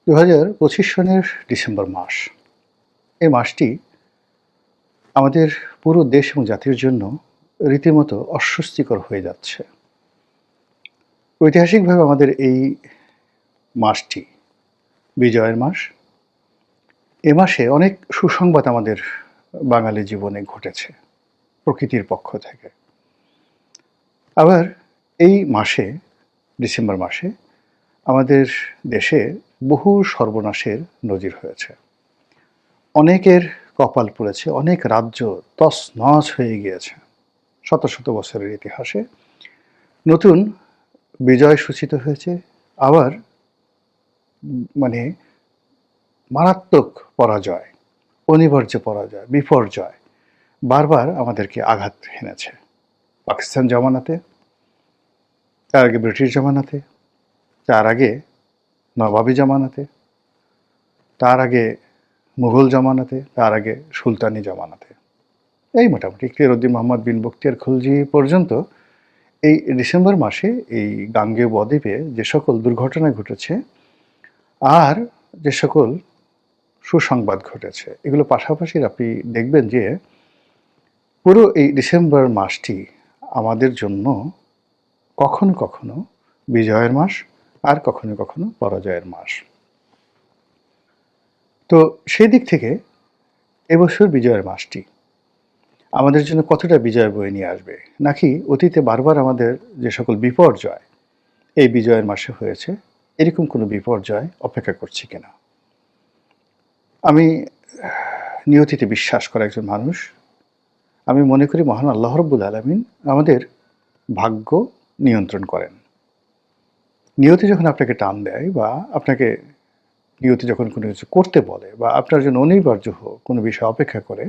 ২০২৫ সনের ডিসেম্বর মাস। এই মাসটি আমাদের পুরো দেশ এবং জাতির জন্য রীতিমতো অস্বস্তিকর হয়ে যাচ্ছে। ঐতিহাসিকভাবে আমাদের এই মাসটি বিজয়ের মাস। এ মাসে অনেক সুসংবাদ আমাদের বাঙালি জীবনে ঘটেছে প্রকৃতির পক্ষ থেকে। আবার এই মাসে, ডিসেম্বর মাসে আমাদের দেশে বহু সর্বনাশের নজির হয়েছে। অনেকের কপাল পুড়েছে, অনেক রাজ্য তছনছ হয়ে গিয়েছে। শত শত বছরের ইতিহাসে নতুন বিজয় সূচিত হয়েছে, আবার মানে মারাত্মক পরাজয়, অনিবার্য পরাজয়, বিপর্যয় বারবার আমাদেরকে আঘাত হেনেছে। পাকিস্তান জমানাতে, তার আগে ব্রিটিশ জমানাতে, তার আগে নবাবী জমানাতে, তার আগে মুঘল জমানাতে, তার আগে সুলতানি জমানাতে। এই মোটামুটি ইখতিয়ারউদ্দিন মোহাম্মদ বিন বখতিয়ার খলজি পর্যন্ত এই ডিসেম্বর মাসে এই গাঙ্গেয় বদ্বীপে যে সকল দুর্ঘটনা ঘটেছে আর যে সকল সুসংবাদ ঘটেছে, এগুলো পাশাপাশি আপনি দেখবেন যে পুরো এই ডিসেম্বর মাসটি আমাদের জন্য কখনো কখনো বিজয়ের মাস, আর কখনো কখনো পরাজয়ের মাস। তো সেই দিক থেকে এবছর বিজয়ের মাসটি আমাদের জন্য কতটা বিজয় বয়ে নিয়ে আসবে, নাকি অতীতে বারবার আমাদের যে সকল বিপর্যয় এই বিজয়ের মাসে হয়েছে, এরকম কোনো বিপর্যয় অপেক্ষা করছে কিনা। আমি নিয়তিতে বিশ্বাস করা একজন মানুষ। আমি মনে করি মহান আল্লাহ রাব্বুল আলামিন আমাদের ভাগ্য নিয়ন্ত্রণ করেন। নিয়তি যখন আপনাকে টান দেয়, বা আপনাকে নিয়তি যখন কোনো কিছু করতে বলে, বা আপনার জন্য অনিবার্য কোনো বিষয় অপেক্ষা করে,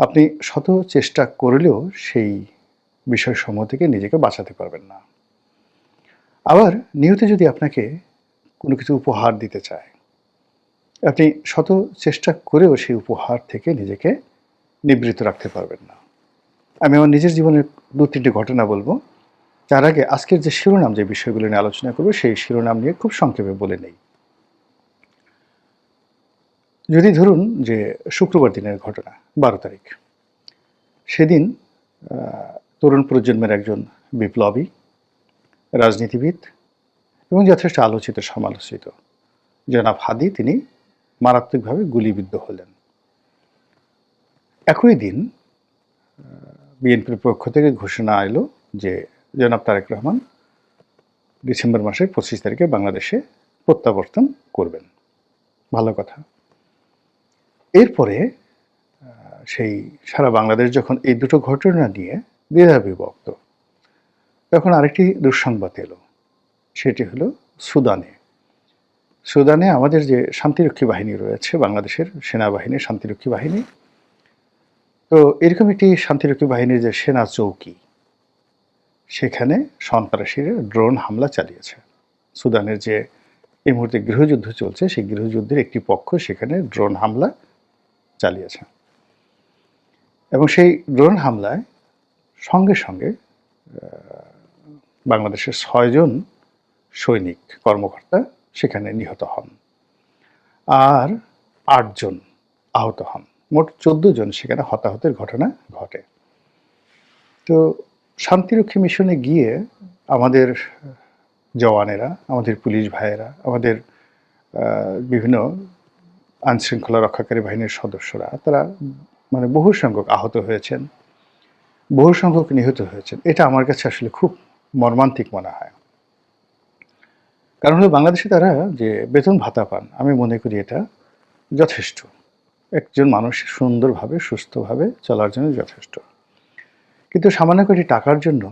আপনি শত চেষ্টা করলেও সেই বিষয়সমূহ থেকে নিজেকে বাঁচাতে পারবেন না। আবার নিয়তি যদি আপনাকে কোনো কিছু উপহার দিতে চায়, আপনি শত চেষ্টা করেও সেই উপহার থেকে নিজেকে নিবৃত্ত রাখতে পারবেন না। আমি আমার নিজের জীবনের ২-৩টি ঘটনা বলবো। তার আগে আজকের যে শিরোনাম, যে বিষয়গুলো নিয়ে আলোচনা করব, সেই শিরোনাম নিয়ে খুব সংক্ষেপে বলে নেই। যদি ধরুন যে শুক্রবার দিনের ঘটনা, ১২ তারিখ। সেদিন তরুণ প্রজন্মের একজন বিপ্লবী, রাজনীতিবিদ এবং যথেষ্ট আলোচিত সমালোচিত জনাব হাদী, তিনি মারাত্মকভাবে গুলিবিদ্ধ হলেন। একই দিন বিএনপির পক্ষ থেকে ঘোষণা এলো যে জনাব তারেক রহমান ডিসেম্বর মাসের ২৫ তারিখে বাংলাদেশে প্রত্যাবর্তন করবেন। ভালো কথা। এরপরে সেই সারা বাংলাদেশ যখন এই দুটো ঘটনা নিয়ে দ্বিধাবিভক্ত, তখন আরেকটি দুঃসংবাদ এলো। সেটি হলো সুদানে আমাদের যে শান্তিরক্ষী বাহিনী রয়েছে, বাংলাদেশের সেনাবাহিনী, শান্তিরক্ষী বাহিনী, তো এরকম একটি শান্তিরক্ষী বাহিনীর যে সেনা চৌকি, সেখানে সন্ত্রাসীরা ড্রোন হামলা চালিয়েছে। সুদানের যে এই মুহূর্তে গৃহযুদ্ধ চলছে, সেই গৃহযুদ্ধের একটি পক্ষ সেখানে ড্রোন হামলা চালিয়েছে, এবং সেই ড্রোন হামলায় সঙ্গে সঙ্গে বাংলাদেশের ৬ জন সৈনিক কর্মকর্তা সেখানে নিহত হন, আর ৮ জন আহত হন। মোট ১৪ জন সেখানে হতাহতের ঘটনা ঘটে। তো শান্তিরক্ষী মিশনে গিয়ে আমাদের জওয়ানেরা, আমাদের পুলিশ ভাইয়েরা, আমাদের বিভিন্ন আইনশৃঙ্খলা রক্ষাকারী বাহিনীর সদস্যরা, তারা বহু সংখ্যক আহত হয়েছেন, বহু সংখ্যক নিহত হয়েছেন। এটা আমার কাছে আসলে খুব মর্মান্তিক মনে হয়। কারণ হলো, বাংলাদেশে তারা যে বেতন ভাতা পান, আমি মনে করি এটা যথেষ্ট, একজন মানুষ সুন্দরভাবে সুস্থভাবে চলার জন্য যথেষ্ট। কিন্তু সামান্য কটি টাকার জন্য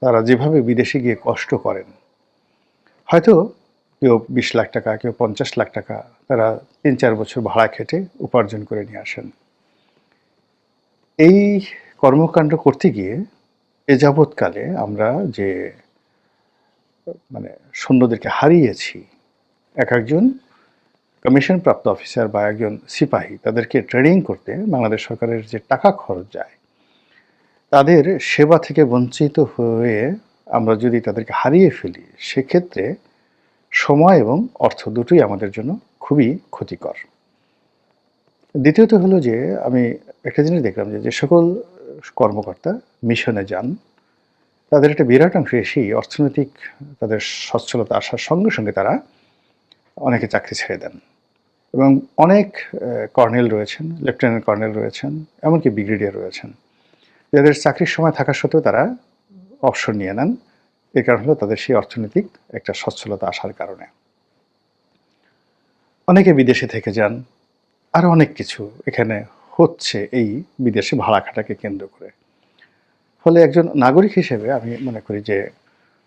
তারা যেভাবে বিদেশে গিয়ে কষ্ট করেন, হয়তো কেউ ২০ লাখ টাকা, কেউ ৫০ লাখ টাকা তারা ৩-৪ বছর ভাড়া খেটে উপার্জন করে নিয়ে আসেন। এই কর্মকাণ্ড করতে গিয়ে এ যাবৎকালে আমরা যে সৈন্যদেরকে হারিয়েছি, একজন কমিশনপ্রাপ্ত অফিসার বা একজন সিপাহী, তাদেরকে ট্রেনিং করতে বাংলাদেশ সরকারের যে টাকা খরচ যায়, তাদের সেবা থেকে বঞ্চিত হয়ে আমরা যদি তাদেরকে হারিয়ে ফেলি, সেক্ষেত্রে সময় এবং অর্থ দুটোই আমাদের জন্য খুবই ক্ষতিকর। দ্বিতীয়ত হলো যে আমি একটা জিনিস দেখলাম যে সকল কর্মকর্তা মিশনে যান, তাদের একটা বিরাট অংশ এসেই অর্থনৈতিক তাদের সচ্ছলতা আসার সঙ্গে, সঙ্গে তারা অনেকে চাকরি ছেড়ে দেন। এবং অনেক কর্নেল রয়েছেন, লেফটেন্যান্ট কর্নেল রয়েছেন, এমনকি ব্রিগেডিয়ার রয়েছেন, যাদের চাকরির সময় থাকা সত্ত্বেও তারা অবসর নিয়ে নেন। এর কারণ হলো তাদের সেই অর্থনৈতিক একটা সচ্ছলতা আসার কারণে। অনেকে বিদেশে থেকে যান। আরও অনেক কিছু এখানে হচ্ছে এই বিদেশে ভাড়া খাটাকে কেন্দ্র করে। ফলে একজন নাগরিক হিসেবে আমি মনে করি যে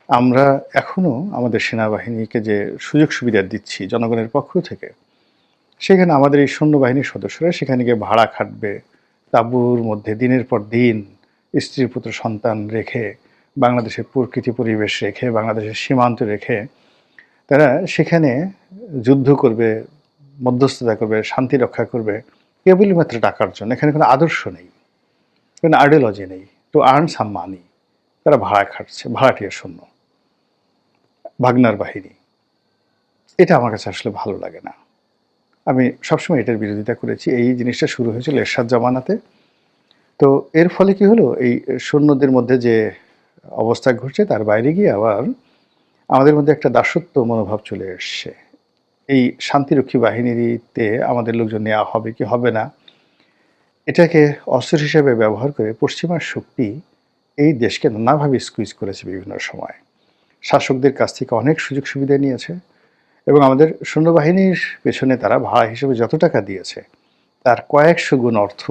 আমরা এখনও আমাদের সেনাবাহিনীকে যে সুযোগ সুবিধা দিচ্ছি জনগণের পক্ষ থেকে, সেখানে আমাদের এই সৈন্যবাহিনীর সদস্যরা সেখানে গিয়ে ভাড়া খাটবে, তাঁবুর মধ্যে দিনের পর দিন স্ত্রী পুত্র সন্তান রেখে, বাংলাদেশের প্রকৃতি পরিবেশ রেখে, বাংলাদেশের সীমান্ত রেখে তারা সেখানে যুদ্ধ করবে, মধ্যস্থতা করবে, শান্তি রক্ষা করবে কেবলই মাত্র টাকার জন্য। এখানে কোনো আদর্শ নেই, কোনো আইডিওলজি নেই, টু আর্ন সাম মানি। তারা ভাড়া খাটছে, ভাড়াটিয়া শূন্য, ভাগনার বাহিনী। এটা আমার কাছে আসলে ভালো লাগে না। আমি সবসময় এটার বিরোধিতা করেছি। এই জিনিসটা শুরু হয়েছিল এরশাদ জামানাতে। তো এর ফলে কি হলো, এই সৈন্যদের মধ্যে যে অবস্থা ঘটছে তার বাইরে গিয়ে আবার আমাদের মধ্যে একটা দাসত্ব মনোভাব চলে এসছে। এই শান্তিরক্ষী বাহিনীতে আমাদের লোকজন নেওয়া হবে কি হবে না, এটাকে অস্ত্র হিসেবে ব্যবহার করে পশ্চিমা শক্তি এই দেশকে নানাভাবে স্কুইজ করেছে বিভিন্ন সময়। শাসকদের কাছ থেকে অনেক সুযোগ সুবিধা নিয়েছে এবং আমাদের সৈন্যবাহিনীর পেছনে তারা ভাড়া হিসেবে যত টাকা দিয়েছে তার কয়েকশো গুণ অর্থ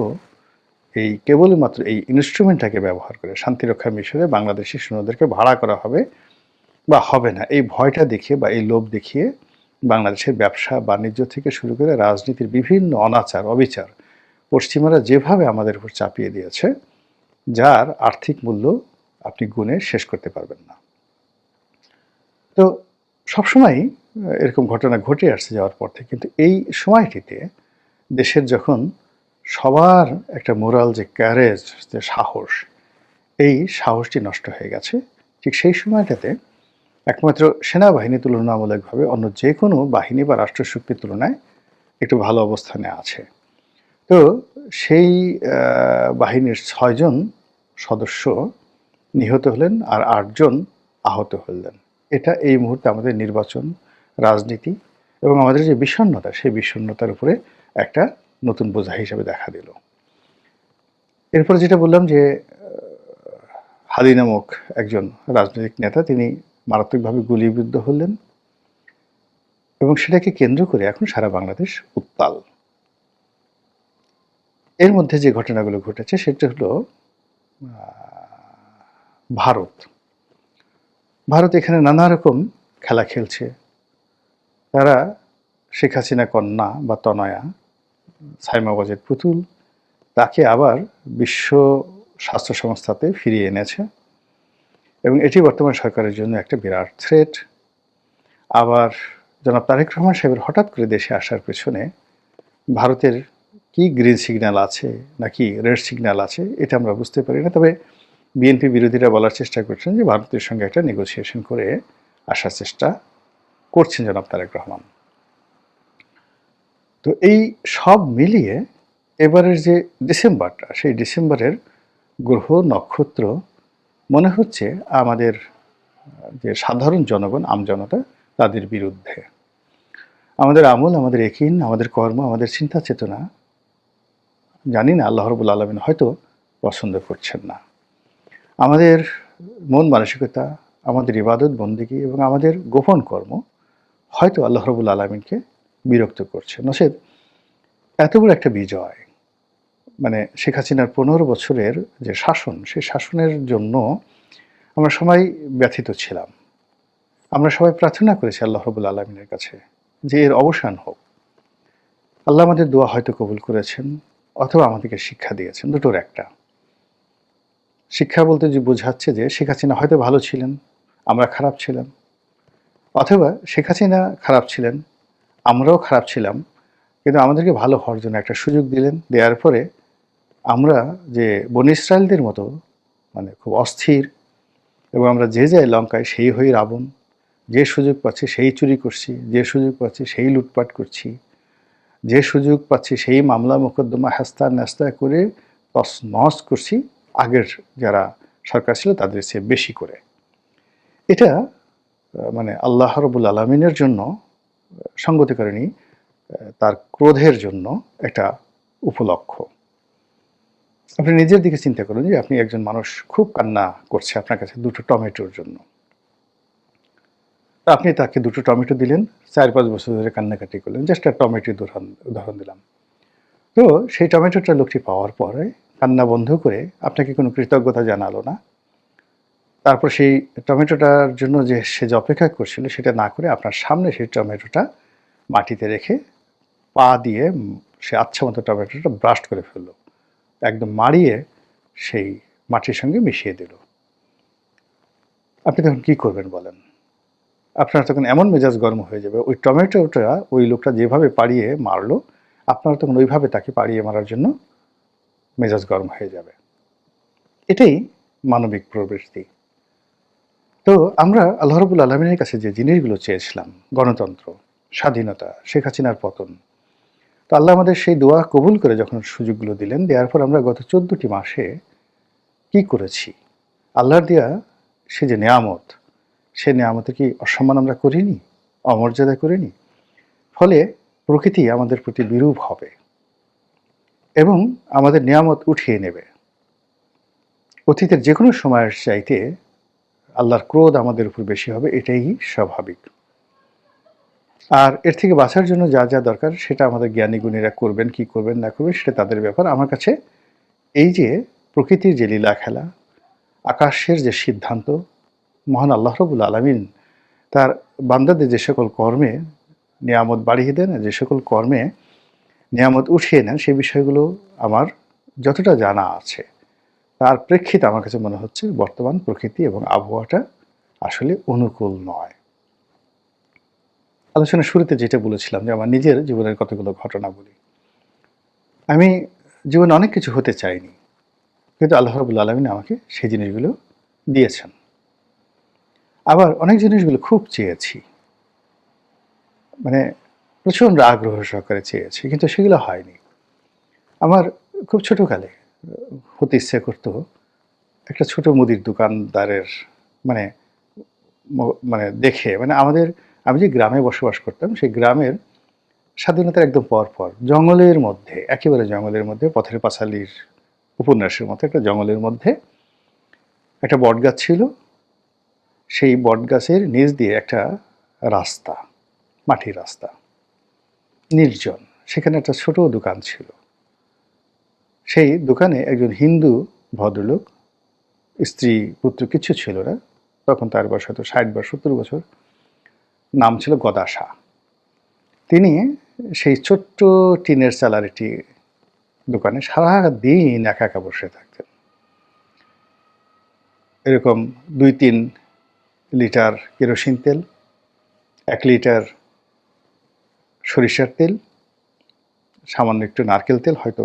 এই কেবলমাত্র এই ইনস্ট্রুমেন্টটাকে ব্যবহার করে শান্তিরক্ষা মিশনে বাংলাদেশি সৈন্যদেরকে ভাড়া করা হবে বা হবে না, এই ভয়টা দেখিয়ে বা এই লোভ দেখিয়ে বাংলাদেশের ব্যবসা বাণিজ্য থেকে শুরু করে রাজনীতির বিভিন্ন অনাচার অবিচার পশ্চিমারা যেভাবে আমাদের উপর চাপিয়ে দিয়েছে, যার আর্থিক মূল্য আপনি গুণে শেষ করতে পারবেন না। তো সবসময়ই এরকম ঘটনা ঘটে আসছে যাওয়ার পর থেকে, কিন্তু এই সময়টিতে দেশের যখন সবার একটা মোরাল যে ক্যারেজ, যে সাহস, এই সাহসটি নষ্ট হয়ে গেছে, ঠিক সেই সময়টাতে একমাত্র সেনাবাহিনী তুলনামূলকভাবে অন্য যে কোনো বাহিনী বা রাষ্ট্রশক্তির তুলনায় একটু ভালো অবস্থানে আছে। তো সেই বাহিনীর ৬ জন সদস্য নিহত হলেন আর ৮ জন আহত হলেন। এটা এই মুহূর্তে আমাদের নির্বাচন, রাজনীতি এবং আমাদের যে বিষণ্ণতা, সেই বিষণ্ণতার উপরে একটা নতুন বোঝা হিসেবে দেখা দিল। এরপরে যেটা বললাম যে হাদি নামক একজন রাজনৈতিক নেতা, তিনি মারাত্মকভাবে গুলিবিদ্ধ হলেন এবং সেটাকে কেন্দ্র করে এখন সারা বাংলাদেশ উত্তাল। এর মধ্যে যে ঘটনাগুলো ঘটেছে সেটা হলো ভারত। ভারত এখানে নানা রকম খেলা খেলছে। তারা শেখ হাসিনা কন্যা বা তনয়া, সাইমাবাজের পুতুল, তাকে আবার বিশ্ব স্বাস্থ্য সংস্থাতে ফিরিয়ে এনেছে এবং এটি বর্তমান সরকারের জন্য একটা বিরাট থ্রেট। আবার জনাব তারেক রহমান সাহেবের হঠাৎ করে দেশে আসার পেছনে ভারতের কি গ্রিন সিগন্যাল আছে নাকি রেড সিগন্যাল আছে এটা আমরা বুঝতে পারি না। তবে বিএনপি বিরোধীরা বলার চেষ্টা করছেন যে ভারতের সঙ্গে একটা নেগোসিয়েশন করে আসার চেষ্টা করছেন জনাব তারেক রহমান। তো এই সব মিলিয়ে এবারের যে ডিসেম্বরটা, সেই ডিসেম্বরের গ্রহ নক্ষত্র মনে হচ্ছে আমাদের যে সাধারণ জনগণ, আমজনতা, তাদের বিরুদ্ধে। আমাদের আমল, আমাদের একিন, আমাদের কর্ম, আমাদের চিন্তা চেতনা জানি না আল্লাহ রাব্বুল আলামিন হয়তো পছন্দ করছেন না। আমাদের মন মানসিকতা, আমাদের ইবাদত বন্দেগী এবং আমাদের গোপন কর্ম হয়তো আল্লাহ রাব্বুল আলামিনকে বিরক্ত করছে। নচেৎ এত বড় একটা বিজয়, মানে শেখ হাসিনার ১৫ বছরের যে শাসন, সেই শাসনের জন্য আমরা সবাই ব্যথিত ছিলাম। আমরা সবাই প্রার্থনা করেছি আল্লাহ রাব্বুল আলামিনের কাছে যে এর অবসান হোক। আল্লাহ আমাদের দোয়া হয়তো কবুল করেছেন অথবা আমাদেরকে শিক্ষা দিয়েছেন, দুটোর একটা। শিক্ষা বলতে যে বোঝাচ্ছে যে শেখ হাসিনা হয়তো ভালো ছিলেন, আমরা খারাপ ছিলাম, অথবা শেখ হাসিনা খারাপ ছিলেন, আমরাও খারাপ ছিলাম, কিন্তু আমাদেরকে ভালো হওয়ার জন্য একটা সুযোগ দিলেন। দেওয়ার পরে আমরা যে বনী ইসরায়েলদের মতো মানে খুব অস্থির এবং আমরা যে যাই লঙ্কায় সেই হই রাবণ, যে সুযোগ পাচ্ছি সেই চুরি করছি, যে সুযোগ পাচ্ছি সেই লুটপাট করছি, যে সুযোগ পাচ্ছি সেই মামলা মোকদ্দমা হেস্তা ন্যাস্তা করে তছনছ করছি আগের যারা সরকার ছিল তাদের চেয়ে বেশি করে। এটা মানে আল্লাহ রাব্বুল আলামিনের জন্য সঙ্গতিকারিণী, তার ক্রোধের জন্য একটা উপলক্ষ। আপনি নিজের দিকে চিন্তা করুন যে আপনি একজন মানুষ খুব কান্না করছে আপনার কাছে দুটো টমেটোর জন্য। তো আপনি তাকে দুটো টমেটো দিলেন, ৪-৫ বছর ধরে কান্নাকাটি করলেন। জাস্ট একটা টমেটোর উদাহরণ দিলাম। তো সেই টমেটোটা লোকটি পাওয়ার পরে কান্না বন্ধ করে আপনাকে কোনো কৃতজ্ঞতা জানালো না। তারপর সেই টমেটোটার জন্য সে যে অপেক্ষা করছিল সেটা না করে আপনার সামনে সেই টমেটোটা মাটিতে রেখে পা দিয়ে সে আচ্ছামতো টমেটোটা ব্রাস্ট করে ফেলল। একদম মাড়িয়ে সেই মাটির সঙ্গে মিশিয়ে দিল। আপনি তখন কী করবেন বলেন? আপনার তখন এমন মেজাজ গরম হয়ে যাবে, ওই টমেটোটা ওই লোকটা যেভাবে পাড়িয়ে মারলো, আপনার তখন ওইভাবে তাকে পাড়িয়ে মারার জন্য মেজাজ গরম হয়ে যাবে। এটাই মানবিক প্রবৃত্তি। তো আমরা আল্লাহ রাব্বুল আলামিনের কাছে যে জিনিসগুলো চেয়েছিলাম, গণতন্ত্র, স্বাধীনতা, শেখ হাসিনার পতন, তো আল্লাহ আমাদের সেই দোয়া কবুল করে যখন সুযোগগুলো দিলেন, দেওয়ার পর আমরা গত ১৪টি মাসে কি করেছি? আল্লাহর দেয়া সে যে নেয়ামত, সে নেয়ামতের কি অসম্মান আমরা করিনি? অমর্যাদা করিনি? ফলে প্রকৃতি আমাদের প্রতি বিরূপ হবে এবং আমাদের নেয়ামত উঠিয়ে নেবে। অতীতের যে কোনো সময়ের চাইতে আল্লাহর ক্রোধ আমাদের উপর বেশি হবে, এটাই স্বাভাবিক। আর এর থেকে বাঁচার জন্য যা যা দরকার সেটা আমাদের জ্ঞানী গুণীরা করবেন, কি করবেন না করবেন সেটা তাদের ব্যাপার। আমার কাছে এই যে প্রকৃতির যে লীলা খেলা, আকাশের যে সিদ্ধান্ত, মহান আল্লাহ রাব্বুল আলামিন তার বান্দাদের যে সকল কর্মে নিয়ামত বাড়িয়ে দেন, যে সকল কর্মে নিয়ামত উঠিয়ে নেন, সেই বিষয়গুলো আমার যতটা জানা আছে তার প্রেক্ষিতে আমার কাছে মনে হচ্ছে বর্তমান প্রকৃতি এবং আবহাওয়াটা আসলে অনুকূল নয়। আলোচনার শুরুতে যেটা বলেছিলাম যে আমার নিজের জীবনের কতগুলো ঘটনা বলি। আমি জীবনে অনেক কিছু হতে চাইনি, কিন্তু আল্লাহ রাব্বুল আলামিন আমাকে সেই জিনিসগুলো দিয়েছেন। আবার অনেক জিনিসগুলো খুব চেয়েছি, মানে প্রচণ্ড আগ্রহ সহকারে চেয়েছি, কিন্তু সেগুলো হয়নি। আমার খুব ছোটোকালে হতে ইচ্ছে করতো একটা ছোট মুদির দোকানদারের মানে মানে দেখে, মানে আমি যে গ্রামে বসবাস করতাম সেই গ্রামের স্বাধীনতার একদম পর জঙ্গলের মধ্যে, একেবারে জঙ্গলের মধ্যে, পথের পাঁচালীর উপন্যাসের মতো একটা জঙ্গলের মধ্যে একটা বটগাছ ছিল। সেই বটগাছের নিচ দিয়ে একটা রাস্তা, মাটির রাস্তা, নির্জন। সেখানে একটা ছোট দোকান ছিল। সেই দোকানে একজন হিন্দু ভদ্রলোক, স্ত্রী পুত্র কিছু ছিল না, তখন তার বয়স হয়তো ৬০ বা ৭০ বছর, নাম ছিল গদা শাহ। তিনি সেই ছোট্ট টিনের চালার একটি দোকানে সারাদিন একা একা বসে থাকতেন। এরকম ২-৩ লিটার কেরোসিন তেল, ১ লিটার সরিষার তেল, সামান্য একটু নারকেল তেল, হয়তো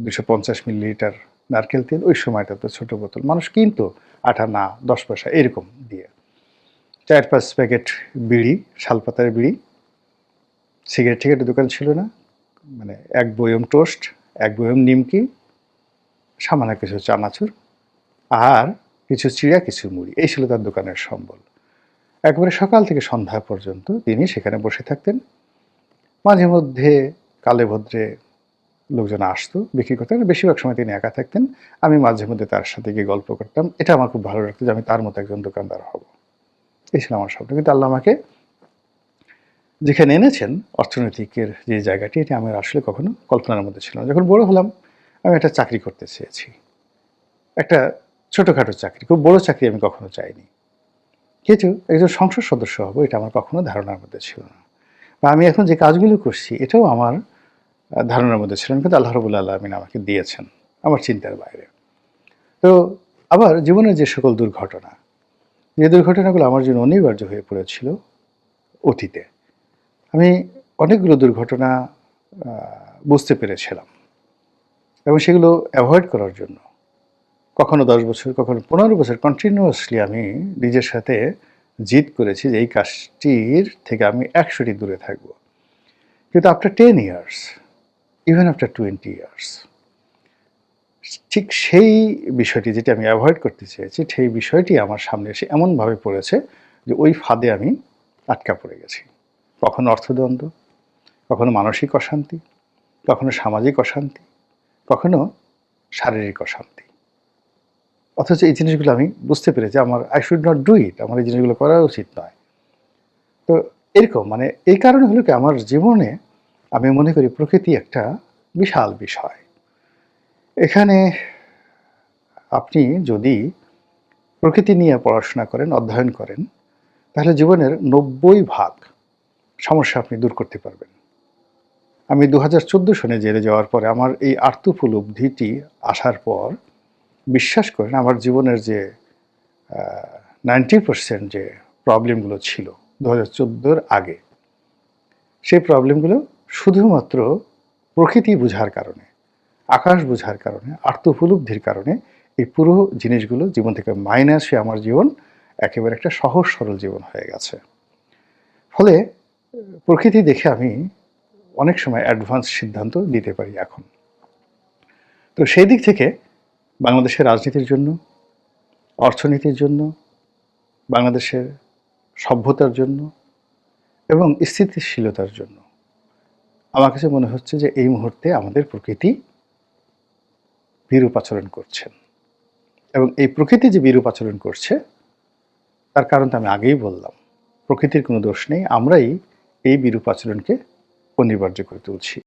২৫০ মিলিলিটার নারকেল তেল, ওই সময়টা তো ছোটো বোতল মানুষ কিনতো ৮ আনা ১০ পয়সা এরকম দিয়ে, ৪-৫ প্যাকেট বিড়ি, শালপাতার বিড়ি, সিগারেটের দোকান ছিল না, মানে ১ বয়ম টোস্ট, ১ বয়ম নিমকি, সামান্য কিছু চানাচুর আর কিছু চিড়া, কিছু মুড়ি, এই ছিল তার দোকানের সম্বল। একবারে সকাল থেকে সন্ধ্যা পর্যন্ত তিনি সেখানে বসে থাকতেন। মাঝে মধ্যে কালে ভদ্রে লোকজন আসতো বিক্রি করতেন, বেশিরভাগ সময় তিনি একা থাকতেন। আমি মাঝে মধ্যে তার সাথে গিয়ে গল্প করতাম। এটা আমার খুব ভালো লাগতো যে আমি তার মতো একজন দোকানদার হব। এই ছিল আমার স্বপ্ন। কিন্তু আল্লাহ আমাকে যেখানে এনেছেন, অর্থনৈতিকের যে জায়গাটি, এটি আমার আসলে কখনো কল্পনার মধ্যে ছিল না। যখন বড় হলাম আমি একটা চাকরি করতে চেয়েছি, একটা ছোটোখাটো চাকরি, খুব বড় চাকরি আমি কখনো চাইনি। কিন্তু একজন সংসদ সদস্য হব এটা আমার কখনো ধারণার মধ্যে ছিল না। বা আমি এখন যে কাজগুলো করছি এটাও আমার ধারণার মধ্যে ছিল না, কিন্তু আল্লাহ রাব্বুল আলামিন আমাকে দিয়েছেন আমার চিন্তার বাইরে। তো আবার জীবনের যে সকল দুর্ঘটনা, যে দুর্ঘটনাগুলো আমার জন্য অনিবার্য হয়ে পড়েছিল অতীতে, আমি অনেকগুলো দুর্ঘটনা বুঝতে পেরেছিলাম এবং সেগুলো অ্যাভয়েড করার জন্য কখনো ১০ বছর, কখনো ১৫ বছর কন্টিনিউয়াসলি আমি নিজের সাথে জিদ করেছি যে এই কাজটির থেকে আমি ১০০টি দূরে থাকব। কিন্তু after 10 years, even after 20 years, ঠিক সেই বিষয়টি যেটি আমি অ্যাভয়েড করতে চেয়েছি, সেই বিষয়টি আমার সামনে এসে এমনভাবে পড়েছে যে ওই ফাঁদে আমি আটকা পড়ে গেছি। কখনো অর্থদ্বন্দ্ব, কখনো মানসিক অশান্তি, কখনো সামাজিক অশান্তি, কখনো শারীরিক অশান্তি। অথচ এই জিনিসগুলো আমি বুঝতে পেরেছি আমার I should not do it, আমার এই জিনিসগুলো করা উচিত নয়। তো এরকম মানে এই কারণে হলো কি আমার জীবনে আমি মনে করি প্রকৃতি একটা বিশাল বিষয়। এখানে আপনি যদি প্রকৃতি নিয়ে পড়াশোনা করেন, অধ্যয়ন করেন, তাহলে জীবনের ৯০% সমস্যা আপনি দূর করতে পারবেন। আমি ২০১৪ সনে জেলে যাওয়ার পরে আমার এই আত্মোপলব্ধিটি আসার পর বিশ্বাস করেন আমার জীবনের যে 90% যে প্রবলেমগুলো ছিল ২০১৪-র আগে, সেই প্রবলেমগুলো শুধুমাত্র প্রকৃতি বুঝার কারণে, আকাশ বুঝার কারণে, আত্মোপলব্ধির কারণে এই পুরো জিনিসগুলো জীবন থেকে মাইনাসে আমার জীবন একেবারে একটা সহজ সরল জীবন হয়ে গেছে। ফলে প্রকৃতি দেখে আমি অনেক সময় অ্যাডভান্স সিদ্ধান্ত নিতে পারি এখন। তো সেই দিক থেকে বাংলাদেশের রাজনীতির জন্য, অর্থনীতির জন্য, বাংলাদেশের সভ্যতার জন্য এবং স্থিতিশীলতার জন্য আমার কাছে মনে হচ্ছে যে এই মুহূর্তে আমাদের প্রকৃতি বিরূপ আচরণ করছেন। এবং এই প্রকৃতি যে বিরূপ আচরণ করছে তার কারণটা আমি আগেই বললাম। প্রকৃতির কোনো দোষ নেই, আমরাই এই বিরূপ আচরণকে অনিবার্য করে তুলছি।